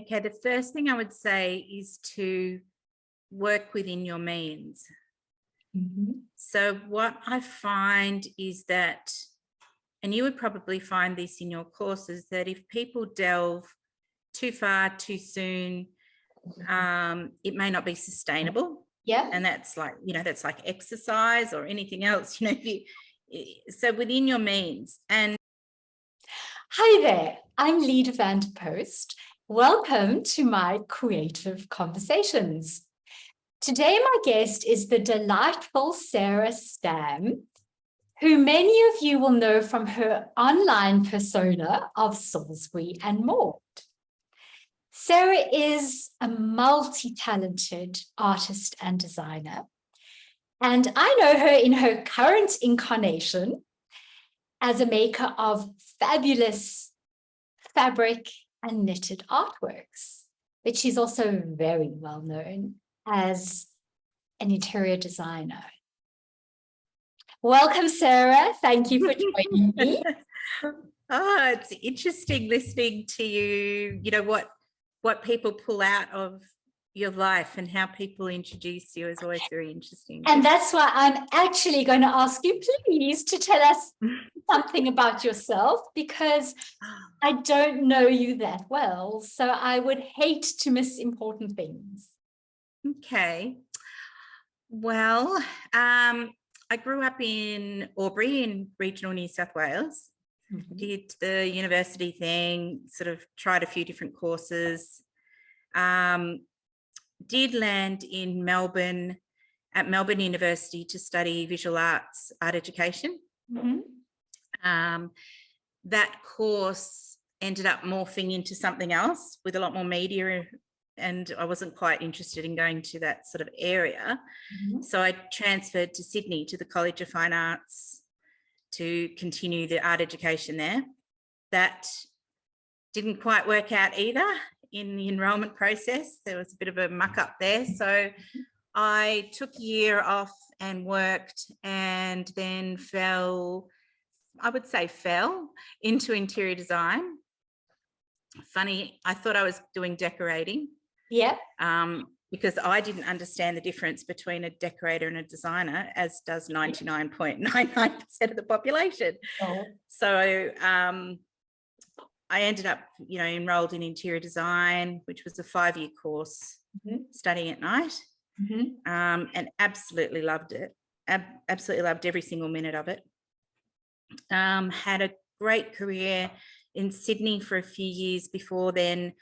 okay, the first thing I would say is to work within your means. So what I find is that, and you would probably find this in your courses, that if people delve too far too soon, it may not be sustainable. Yeah. And that's like, that's like exercise or anything else, so within your means. And hi there, I'm Leda van der Post. Welcome to my Creative Conversations. Today, my guest is the delightful Sarah STAMM, who many of you will know from her online persona of Salisbury and Maude. Sarah is a multi-talented artist and designer, and I know her in her current incarnation as a maker of fabulous fabric and knitted artworks, but she's also very well known as an interior designer. Welcome, Sarah. Thank you for joining me. Oh, it's interesting listening to you, what people pull out of your life and how people introduce you is always very interesting. And that's why I'm actually going to ask you, please, to tell us something about yourself, because I don't know you that well. So I would hate to miss important things. Okay. Well, I grew up in Albury in regional New South Wales. Did the university thing, sort of tried a few different courses. Did land in Melbourne at Melbourne University to study visual arts, art education. That course ended up morphing into something else with a lot more media, and I wasn't quite interested in going to that sort of area. So I transferred to Sydney to the College of Fine Arts to continue the art education there. That didn't quite work out either in the enrolment process. There was a bit of a muck up there. So I took a year off and worked, and then fell into interior design. Funny, I thought I was doing decorating. Yeah. Because I didn't understand the difference between a decorator and a designer, as does 99.99% of the population. So I ended up, enrolled in interior design, which was a 5-year course, studying at night, and absolutely loved it. Absolutely loved every single minute of it. Had a great career in Sydney for a few years before then,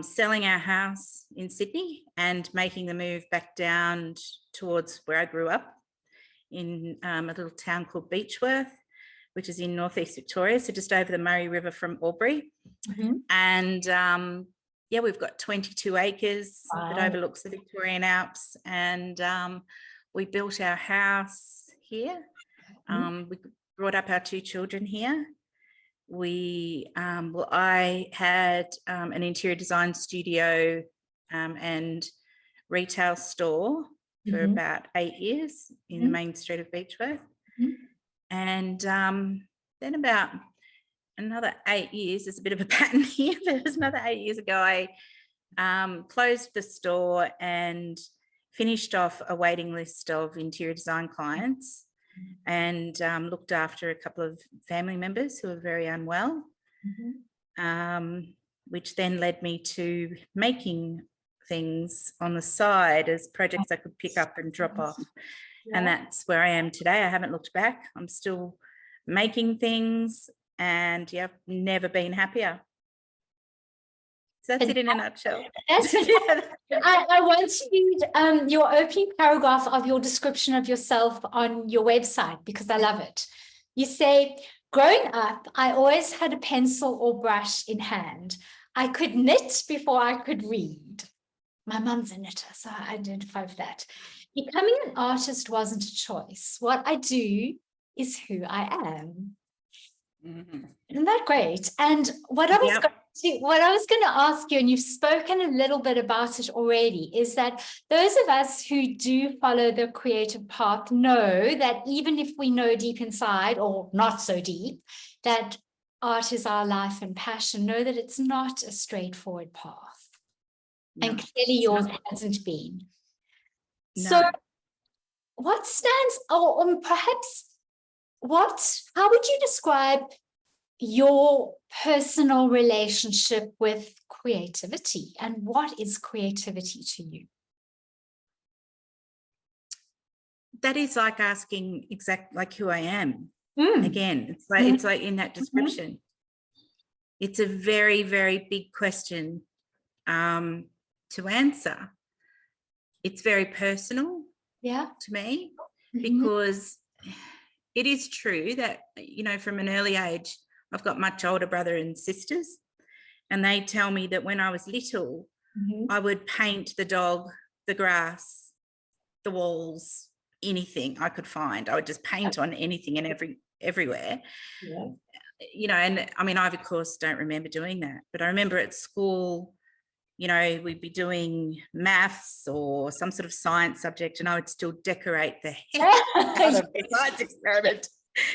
selling our house in Sydney and making the move back down towards where I grew up in a little town called Beechworth, which is in northeast Victoria, so just over the Murray River from Albury. And we've got 22 acres that overlooks the Victorian Alps, and we built our house here. We brought up our 2 children here. I had an interior design studio and retail store for about 8 years in the main street of Beechworth. And then about another 8 years, there's a bit of a pattern here. There was another 8 years ago, I closed the store and finished off a waiting list of interior design clients, and looked after a couple of family members who were very unwell, which then led me to making things on the side as projects I could pick up and drop off. And that's where I am today. I haven't looked back. I'm still making things, and I've never been happier. So that's it in a nutshell. I want to read your opening paragraph of your description of yourself on your website, because I love it. You say, growing up, I always had a pencil or brush in hand. I could knit before I could read. My mum's a knitter, so I identify with that. Becoming an artist wasn't a choice. What I do is who I am. Isn't that great? And what I was going to ask you, and you've spoken a little bit about it already, is that those of us who do follow the creative path know that even if we know deep inside, or not so deep, that art is our life and passion, know that it's not a straightforward path. No, and clearly it's yours not. hasn't been. No. So what stands, or perhaps how would you describe your personal relationship with creativity, and what is creativity to you? That is like asking like who I am. Again, Mm. it's like in that description. It's a very, very big question to answer. It's very personal to me, because it is true that, you know, from an early age, I've got much older brother and sisters, and they tell me that when I was little, I would paint the dog, the grass, the walls, anything I could find. I would just paint on anything and everywhere. Yeah. You know, and I mean, I of course don't remember doing that, but I remember at school, you know, we'd be doing maths or some sort of science subject, and I would still decorate the heck out of the science experiment.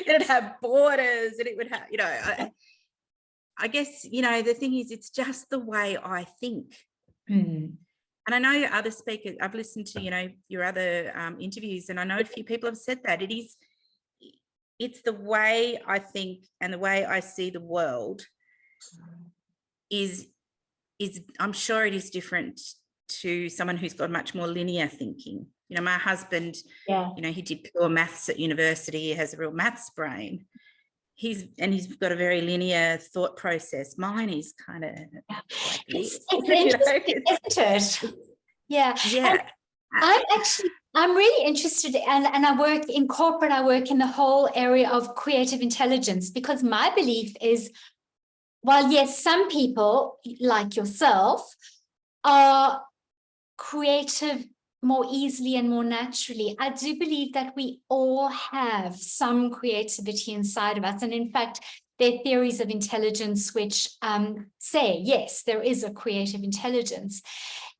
It'd have borders, and it would have, you know, I guess, you know, the thing is, it's just the way I think. And I know other speakers, I've listened to, you know, your other interviews, and I know a few people have said that it's the way I think and the way I see the world is I'm sure it is different to someone who's got much more linear thinking. You know, my husband, you know, he did pure maths at university. He has a real maths brain. He's got a very linear thought process. Mine is kind of like this. It's interesting, isn't it? Yeah. Yeah. I'm really interested, and I work in corporate, I work in the whole area of creative intelligence, because my belief is, while yes, some people like yourself are creative more easily and more naturally, I do believe that we all have some creativity inside of us. And in fact, there are theories of intelligence which say, yes, there is a creative intelligence.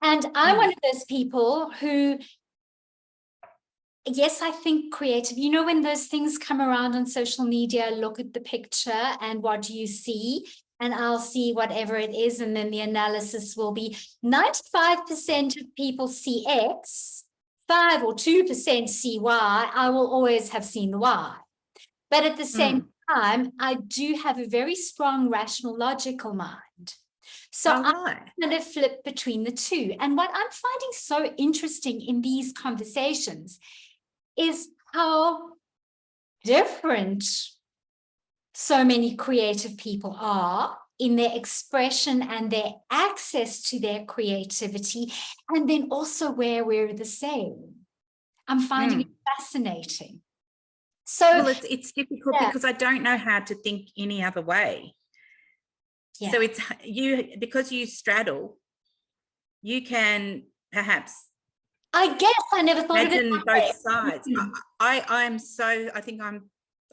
And I'm one of those people who, yes, I think creative, you know, when those things come around on social media, look at the picture and what do you see? And I'll see whatever it is. And then the analysis will be 95% of people see X, 5 or 2% see Y. I will always have seen the Y. But at the same time, I do have a very strong rational, logical mind. So I'm going to flip between the two. And what I'm finding so interesting in these conversations is how different so many creative people are in their expression and their access to their creativity, and then also where we're the same. I'm finding it fascinating. So, well, it's difficult because I don't know how to think any other way. Yeah. So it's because you straddle, you can perhaps, I guess I never thought of it both way. sides. I think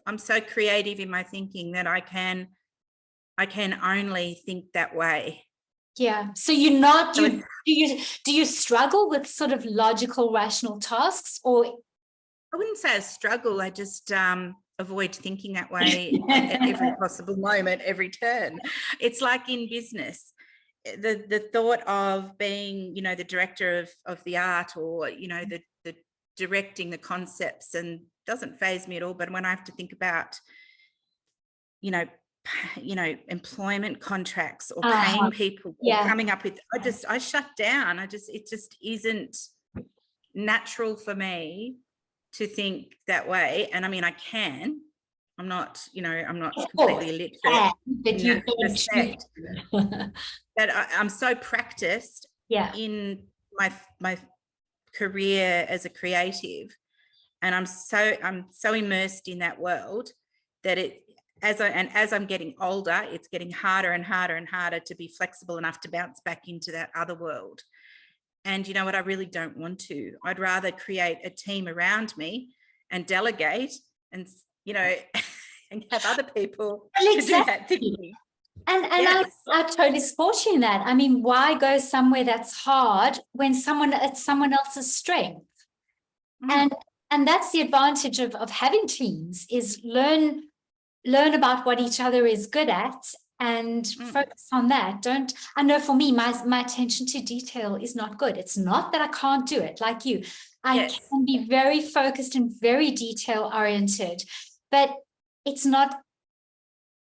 I'm so creative in my thinking that I can only think that way. Yeah. So you're not, do you struggle with sort of logical, rational tasks, or? I wouldn't say a struggle. I just avoid thinking that way at every possible moment, every turn. It's like in business, the thought of being, you know, the director of the art, or, you know, the directing the concepts, and doesn't faze me at all. But when I have to think about, you know, employment contracts or paying people, or coming up with, I shut down. It just isn't natural for me to think that way. And I mean, I'm not completely illiterate, but you respect. But I'm so practiced in my career as a creative, and I'm so immersed in that world that as I'm getting older, it's getting harder and harder and harder to be flexible enough to bounce back into that other world. And you know what? I really don't want to. I'd rather create a team around me and delegate, and, you know, and have other people to do that thinking. And I totally support you in that. I mean, why go somewhere that's hard when it's someone else's strength? And that's the advantage of having teams, is learn learn about what each other is good at and focus on that. I know for me, my attention to detail is not good. It's not that I can't do it like you. I can be very focused and very detail oriented, but it's not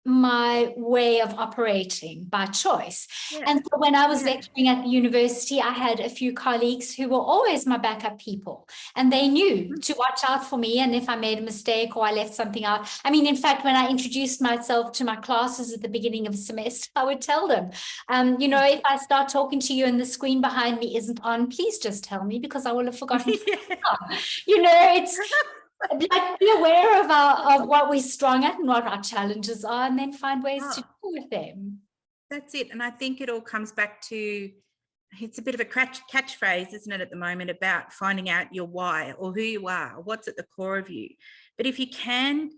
my way of operating by choice. And so when I was lecturing at the university, I had a few colleagues who were always my backup people, and they knew to watch out for me. And if I made a mistake or I left something out, I mean, in fact, when I introduced myself to my classes at the beginning of the semester, I would tell them, you know, if I start talking to you and the screen behind me isn't on, please just tell me, because I will have forgotten. You know, it's like, be aware of what we're strong at and what our challenges are, and then find ways to deal with them. That's it. And I think it all comes back to, it's a bit of a catchphrase, isn't it, at the moment, about finding out your why, or who you are, what's at the core of you. But if you can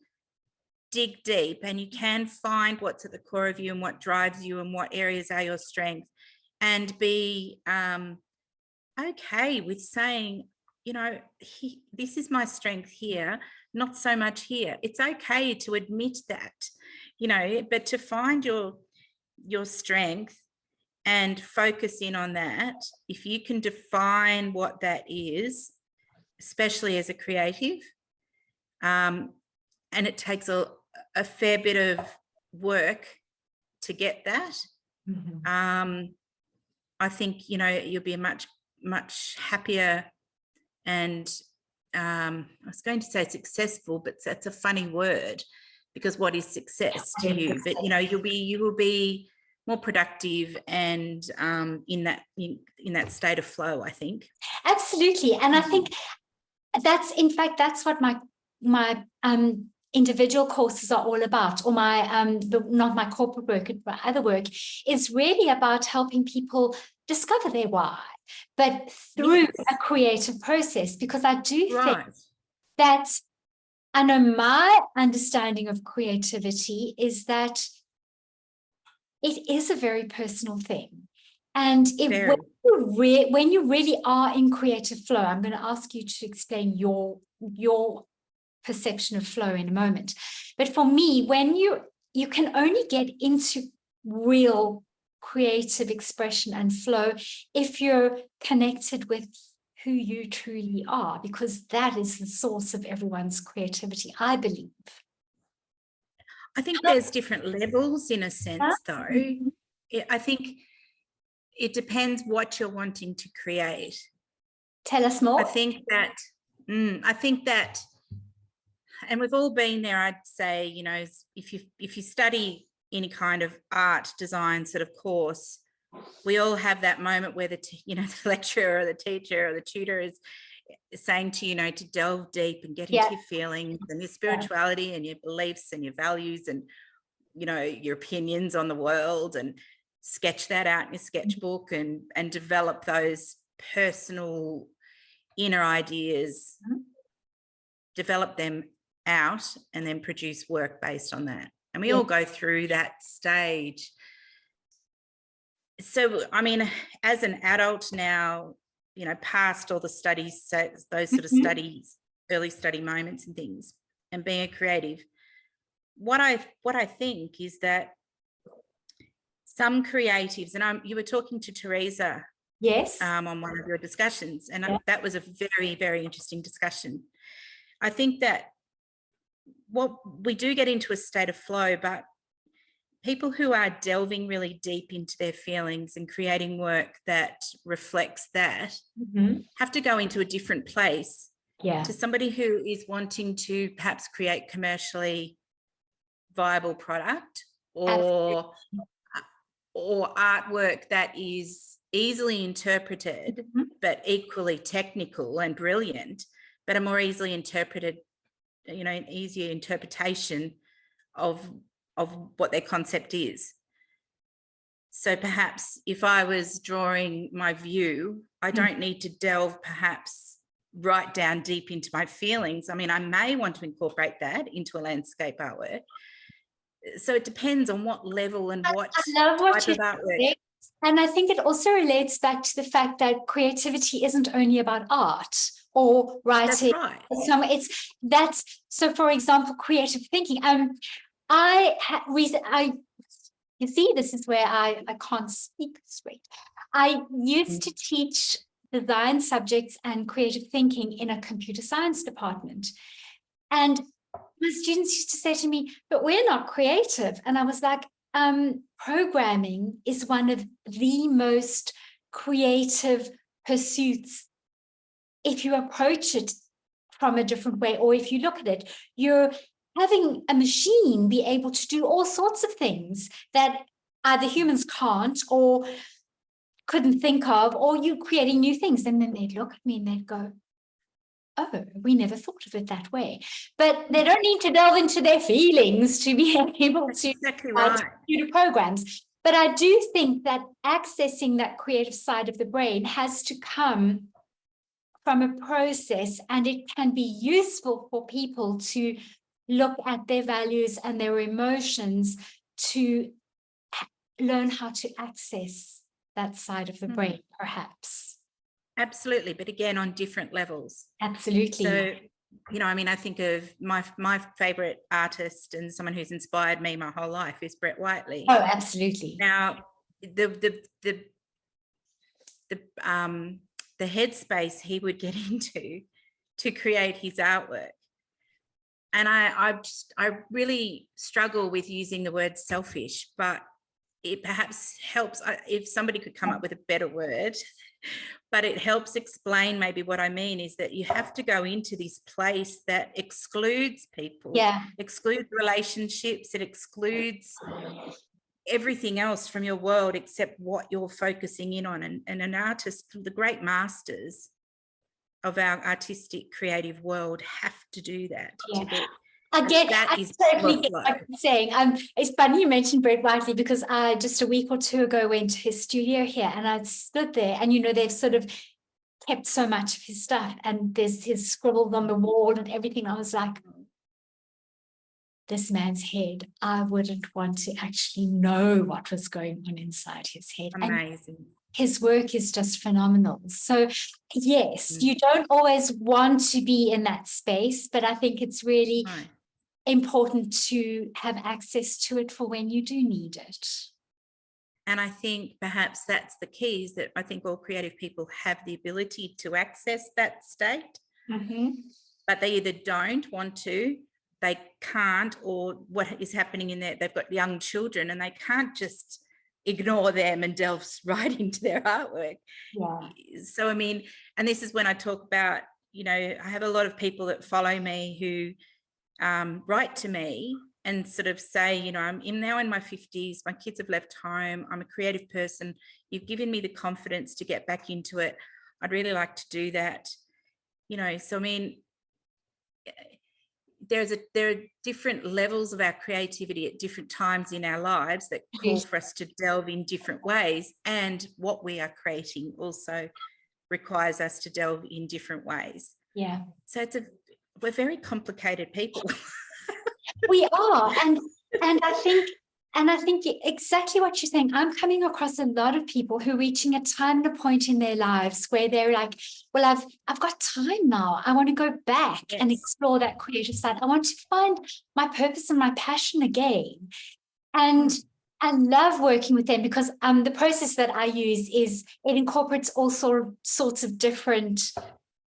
dig deep and you can find what's at the core of you and what drives you and what areas are your strengths, and be okay with saying, you know, this is my strength here, not so much here. It's okay to admit that, you know, but to find your strength and focus in on that. If you can define what that is, especially as a creative, and it takes a fair bit of work to get that, I think, you know, you'll be a much happier and I was going to say successful, but that's a funny word, because what is success to you? But you know, you will be more productive and in that state of flow, I think. Absolutely. And I think that's what my individual courses are all about, or my not my corporate work, but other work is really about helping people discover their why, but through a creative process. Because I do think that, I know my understanding of creativity is that it is a very personal thing. And when you really are in creative flow, I'm going to ask you to explain your perception of flow in a moment. But for me, when you can only get into real creative expression and flow if you're connected with who you truly are, because that is the source of everyone's creativity, I believe. I think there's different levels in a sense, though. I think it depends what you're wanting to create. Tell us more. I think that, and we've all been there, I'd say, you know, if you study any kind of art design sort of course, we all have that moment where the lecturer or the teacher or the tutor is saying to you know, to delve deep and get into your feelings and your spirituality and your beliefs and your values and, you know, your opinions on the world, and sketch that out in your sketchbook and develop those personal inner ideas, develop them out, and then produce work based on that. And we all go through that stage. So, I mean, as an adult now, you know, past all the studies, those sort of studies, early study moments and things, and being a creative, what I think is that some creatives, and you were talking to Teresa on one of your discussions, and that was a very, very interesting discussion. I think that we do get into a state of flow, but people who are delving really deep into their feelings and creating work that reflects that have to go into a different place to somebody who is wanting to perhaps create commercially viable product or artwork that is easily interpreted, but equally technical and brilliant, but a more easily interpreted, you know, an easier interpretation of what their concept is. So perhaps if I was drawing my view, I don't need to delve perhaps right down deep into my feelings. I mean, I may want to incorporate that into a landscape artwork. So it depends on what level and what type of artwork. And I think it also relates back to the fact that creativity isn't only about art or writing. That's right. So for example, creative thinking. you see, this is where I can't speak straight. I used to teach design subjects and creative thinking in a computer science department. And my students used to say to me, but we're not creative. And I was like, programming is one of the most creative pursuits if you approach it from a different way, or if you look at it, you're having a machine be able to do all sorts of things that either humans can't or couldn't think of, or you creating new things. And then they'd look at me and they'd go, oh, we never thought of it that way. But they don't need to delve into their feelings to be able to exactly right. computer programs. But I do think that accessing that creative side of the brain has to come from a process, and it can be useful for people to look at their values and their emotions to learn how to access that side of the brain, perhaps. Absolutely, but again, on different levels. Absolutely. So, you know, I mean, I think of my favorite artist and someone who's inspired me my whole life is Brett Whiteley. Oh, absolutely. Now, the headspace he would get into to create his artwork, and I really struggle with using the word selfish, but it perhaps helps if somebody could come up with a better word. But it helps explain maybe what I mean is that you have to go into this place that excludes people, excludes relationships, it excludes everything else from your world except what you're focusing in on. And an artist, the great masters of our artistic creative world have to do that. I totally get what you're saying. It's funny you mentioned Brett Whiteley, because I just a week or two ago went to his studio here and I stood there, and you know, they've sort of kept so much of his stuff, and there's his scribbles on the wall and everything. I was like, this man's head, I wouldn't want to actually know what was going on inside his head. Amazing. And his work is just phenomenal. So yes, you don't always want to be in that space, but I think it's really important to have access to it for when you do need it. And I think perhaps that's the key, is that I think all creative people have the ability to access that state, but they either don't want to, they can't, or what is happening in there, they've got young children and they can't just ignore them and delve right into their artwork. So, I mean, and this is when I talk about, you know, I have a lot of people that follow me who write to me and sort of say, you know, I'm now in my 50s, my kids have left home, I'm a creative person, you've given me the confidence to get back into it, I'd really like to do that, you know. So I mean, there are different levels of our creativity at different times in our lives that call for us to delve in different ways, and what we are creating also requires us to delve in different ways. So we're very complicated people. We are, and I think exactly what you're saying. I'm coming across a lot of people who are reaching a time and a point in their lives where they're like, well, I've got time now. I want to go back and explore that creative side. I want to find my purpose and my passion again. And I love working with them because the process that I use is it incorporates all sorts of different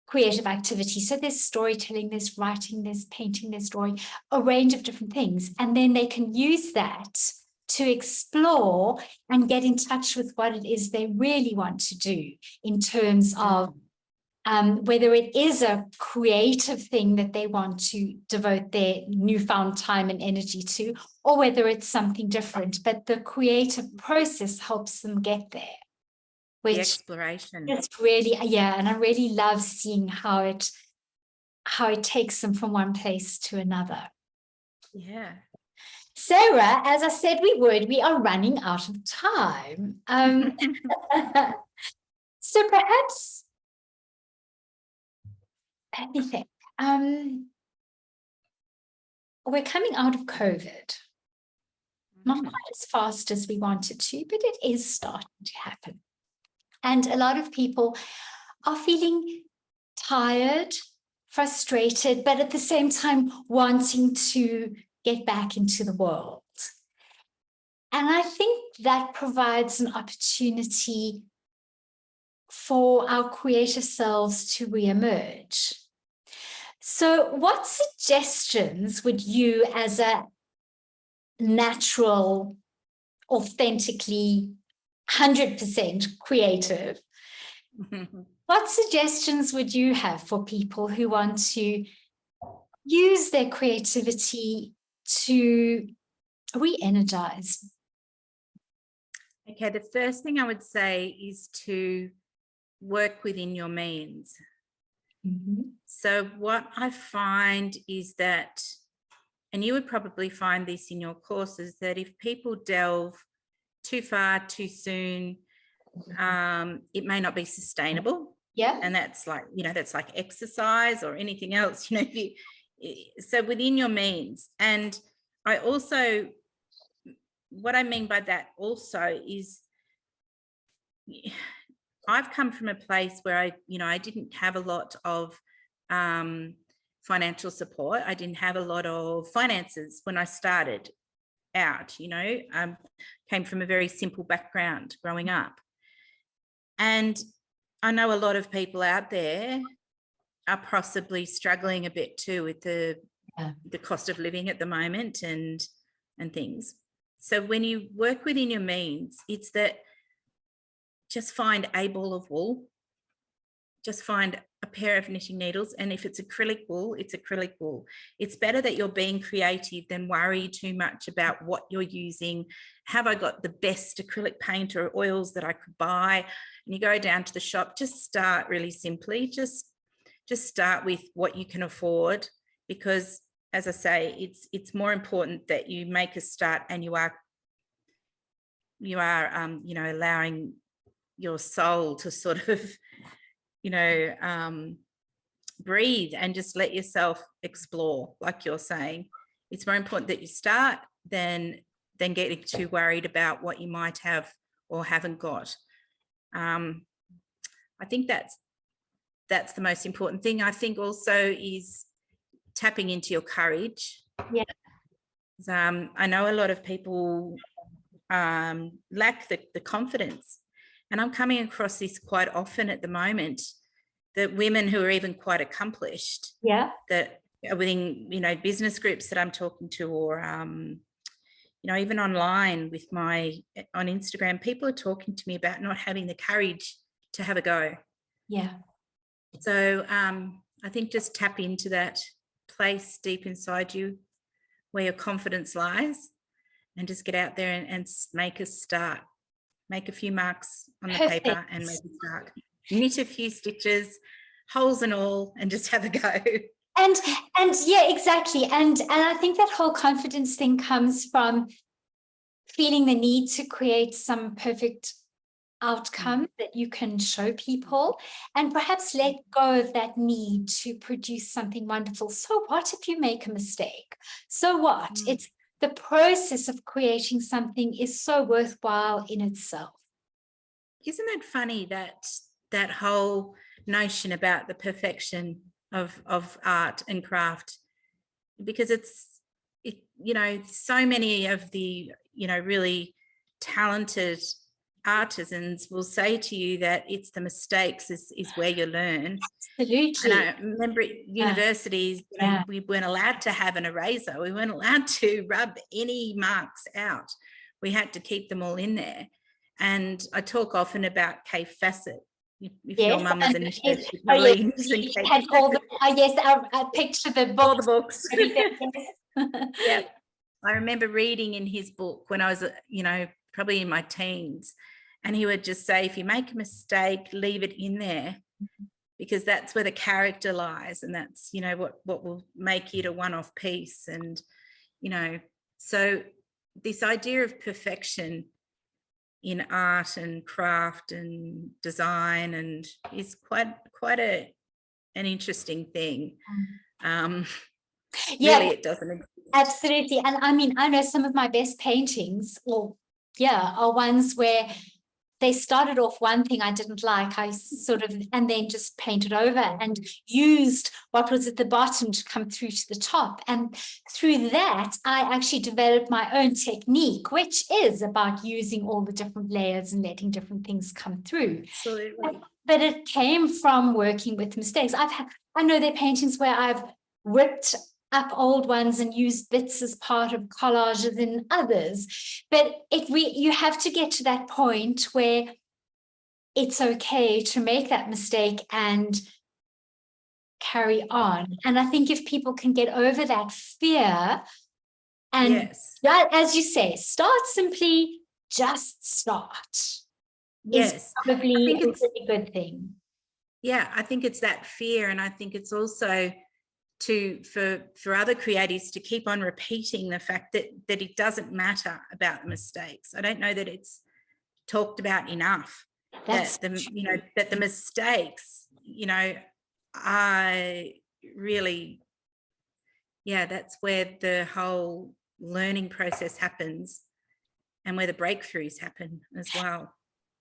creative activity. So there's storytelling, there's writing, there's painting, there's drawing, a range of different things. And then they can use that to explore and get in touch with what it is they really want to do in terms of whether it is a creative thing that they want to devote their newfound time and energy to, or whether it's something different. But the creative process helps them get there. The exploration. It's really, and I really love seeing how it takes them from one place to another. Sarah, as I said we are running out of time. So perhaps, let me think. We're coming out of COVID. Not quite as fast as we wanted to, but it is starting to happen. And a lot of people are feeling tired, frustrated, but at the same time wanting to get back into the world. And I think that provides an opportunity for our creative selves to re-emerge. So what suggestions would you, as a natural, authentically 100% creative, what suggestions would you have for people who want to use their creativity to re-energize? Okay, the first thing I would say is to work within your means. So what I find is that, and you would probably find this in your courses, that if people delve too far too soon, it may not be sustainable. Yeah. And that's like, that's like exercise or anything else, so within your means. And I also, what I mean by that also is, I've come from a place where I didn't have a lot of financial support. I didn't have a lot of finances when I started out, came from a very simple background growing up. And I know a lot of people out there are possibly struggling a bit too with the cost of living at the moment and things. So when you work within your means, it's that just find a ball of wool, just find a pair of knitting needles, and if it's acrylic wool, it's acrylic wool. It's better that you're being creative than worry too much about what you're using. Have I got the best acrylic paint or oils that I could buy? And you go down to the shop, just start really simply, just start with what you can afford, because as I say, it's more important that you make a start and you are allowing your soul to sort of, breathe and just let yourself explore, like you're saying. It's more important that you start than getting too worried about what you might have or haven't got. I think that's the most important thing. I think also is tapping into your courage. Yeah. I know a lot of people lack the confidence, and I'm coming across this quite often at the moment, that women who are even quite accomplished, that are within business groups that I'm talking to, or even online on Instagram, people are talking to me about not having the courage to have a go. Yeah. So I think just tap into that place deep inside you where your confidence lies, and just get out there and make a start. Make a few marks on the paper and make a start. Knit a few stitches, holes and all, and just have a go. And yeah, exactly. And I think that whole confidence thing comes from feeling the need to create some perfect outcome that you can show people, and perhaps let go of that need to produce something wonderful. So what if you make a mistake? So what? It's the process of creating something is so worthwhile in itself. Isn't it funny that whole notion about the perfection of art and craft? Because so many of the really talented artisans will say to you that it's the mistakes is where you learn. Absolutely. And I remember at universities, we weren't allowed to have an eraser. We weren't allowed to rub any marks out. We had to keep them all in there. And I talk often About Kay Fassett. If your mum was a knitter, she probably had all the, I picture the books. All the books. Yeah. I remember reading in his book when I was, probably in my teens, and he would just say, if you make a mistake, leave it in there, because that's where the character lies, and that's, what will make it a one-off piece. And, so this idea of perfection in art and craft and design and is quite an interesting thing. Really, it doesn't exist. Absolutely. And I mean, I know some of my best paintings, are ones where they started off one thing I didn't like, and then just painted over and used what was at the bottom to come through to the top. And through that, I actually developed my own technique, which is about using all the different layers and letting different things come through. Absolutely. But it came from working with mistakes. I know there are paintings where I've ripped up old ones and used bits as part of collages in others, but you have to get to that point where it's okay to make that mistake and carry on. And I think if people can get over that fear and that, as you say, start simply, just start. Yes, is probably a really good thing. Yeah, I think it's that fear, and I think it's also for other creatives to keep on repeating the fact that it doesn't matter about the mistakes. I don't know that it's talked about enough. That the mistakes, I really, that's where the whole learning process happens and where the breakthroughs happen as well.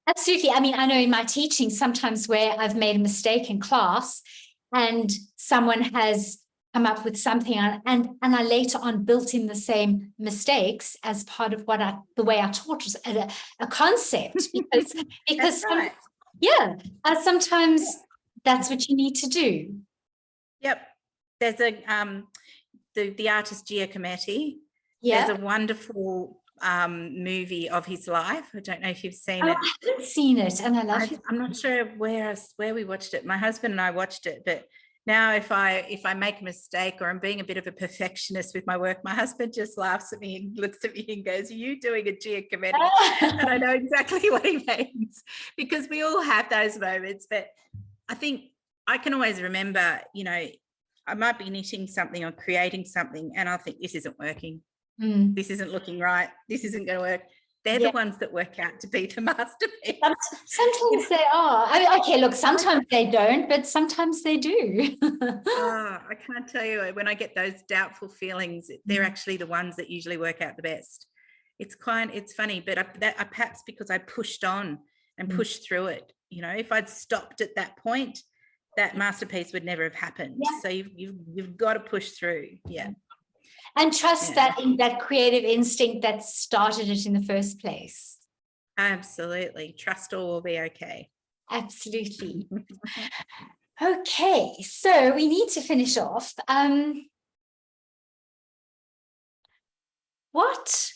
Absolutely. I mean, I know in my teaching, sometimes where I've made a mistake in class and someone has come up with something and I later on built in the same mistakes as part of the way I taught was a concept because right. Sometimes that's what you need to do. Yep. There's the artist Giacometti. Yeah. There's a wonderful movie of his life. I don't know if you've seen it. I haven't seen it, and I love it. I'm not sure where we watched it. My husband and I watched it, but now if I make a mistake or I'm being a bit of a perfectionist with my work, my husband just laughs at me and looks at me and goes, "Are you doing a Giacometti?" And I know exactly what he means, because we all have those moments. But I think I can always remember, I might be knitting something or creating something and I'll think, this isn't working. This isn't looking right. This isn't going to work. They're the ones that work out to be the masterpiece. Sometimes they are. I mean, okay, look, sometimes they don't, but sometimes they do. I can't tell you, when I get those doubtful feelings, they're actually the ones that usually work out the best. It's funny, but perhaps because I pushed on and pushed through it. If I'd stopped at that point, that masterpiece would never have happened. So you've got to push through. Yeah. And trust that creative instinct that started it in the first place. Absolutely. Trust all will be okay. Absolutely. Okay, so we need to finish off. What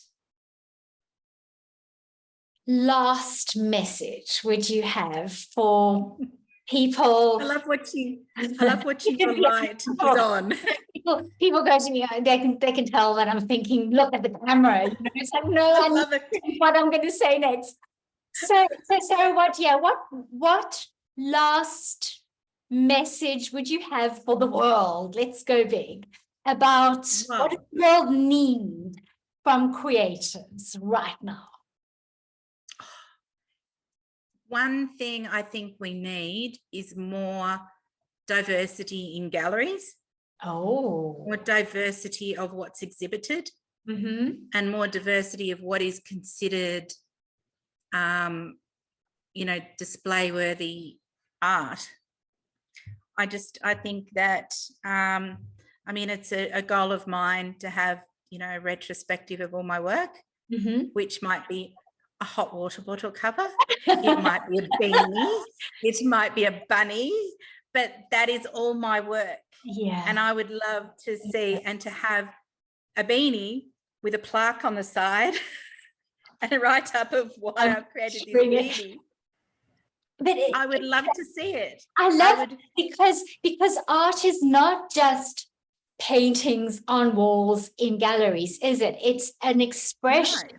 last message would you have for people? I love watching your light is on. People go to me, they can tell that I'm thinking, look at the camera. It's like, no, I love it. What I'm going to say next. So what last message would you have for the world? Let's go big. About what does the world need from creatives right now? One thing I think we need is more diversity in galleries. More diversity of what's exhibited, and more diversity of what is considered, display worthy art. I think that, it's a goal of mine to have, a retrospective of all my work, which might be a hot water bottle cover. It might be a beanie. It might be a bunny, but that is all my work. Yeah. And I would love to see and to have a beanie with a plaque on the side and a write-up of why I've created this beanie. But I would love to see it. I love it because art is not just paintings on walls in galleries, is it? It's an expression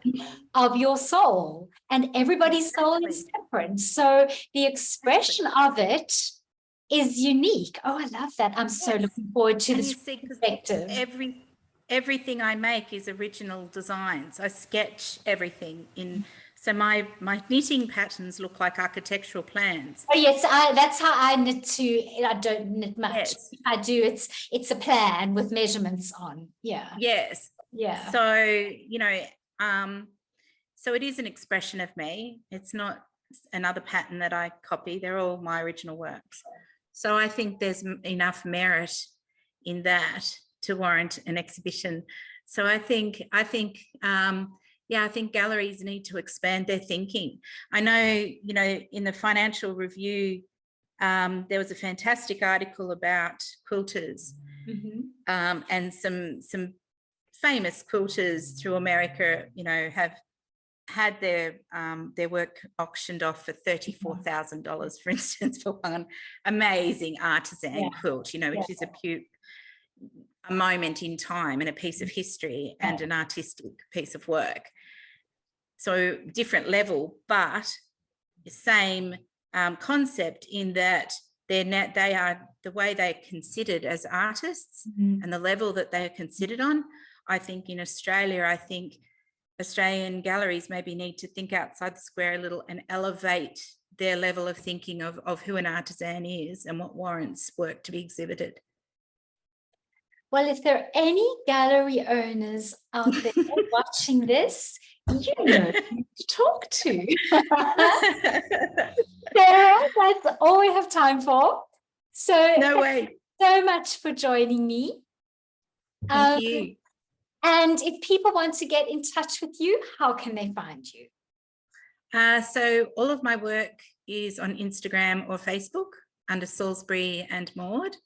of your soul, and everybody's soul is different. So the expression of it is unique. Oh, I love that. I'm so looking forward to this perspective. Everything I make is original designs. I sketch everything in. So my knitting patterns look like architectural plans. Oh yes, that's how I knit too. I don't knit much. Yes. I do. It's a plan with measurements on. Yeah. Yes. Yeah. So so it is an expression of me. It's not another pattern that I copy. They're all my original works. So I think there's enough merit in that to warrant an exhibition. So I think galleries need to expand their thinking. I know, you know, in the Financial Review, there was a fantastic article about quilters, and some famous quilters through America, you know, have had their work auctioned off for $34,000, for instance, for one amazing artisan quilt, you know, which is a moment in time and a piece of history and an artistic piece of work. So different level, but the same concept in that they are the way they're considered as artists and the level that they're considered on. I think in Australia, I think Australian galleries maybe need to think outside the square a little and elevate their level of thinking of who an artisan is and what warrants work to be exhibited. Well, if there are any gallery owners out there watching this, you know who to talk to. Sarah, that's all we have time for. So no way. So much for joining me. Thank you. And if people want to get in touch with you, how can they find you? So all of my work is on Instagram or Facebook under Salisbury and Maude.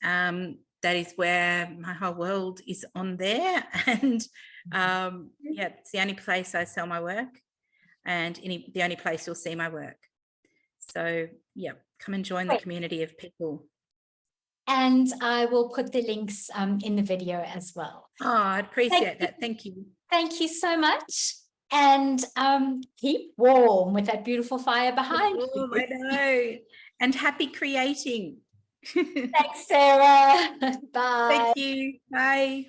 That is where my whole world is on there. And yeah, it's the only place I sell my work and the only place you'll see my work. So yeah, come and join the community of people. And I will put the links in the video as well. Oh, I'd appreciate that. Thank you. Thank you so much. And keep warm with that beautiful fire behind you. I know. And happy creating. Thanks, Sarah. Bye. Thank you. Bye.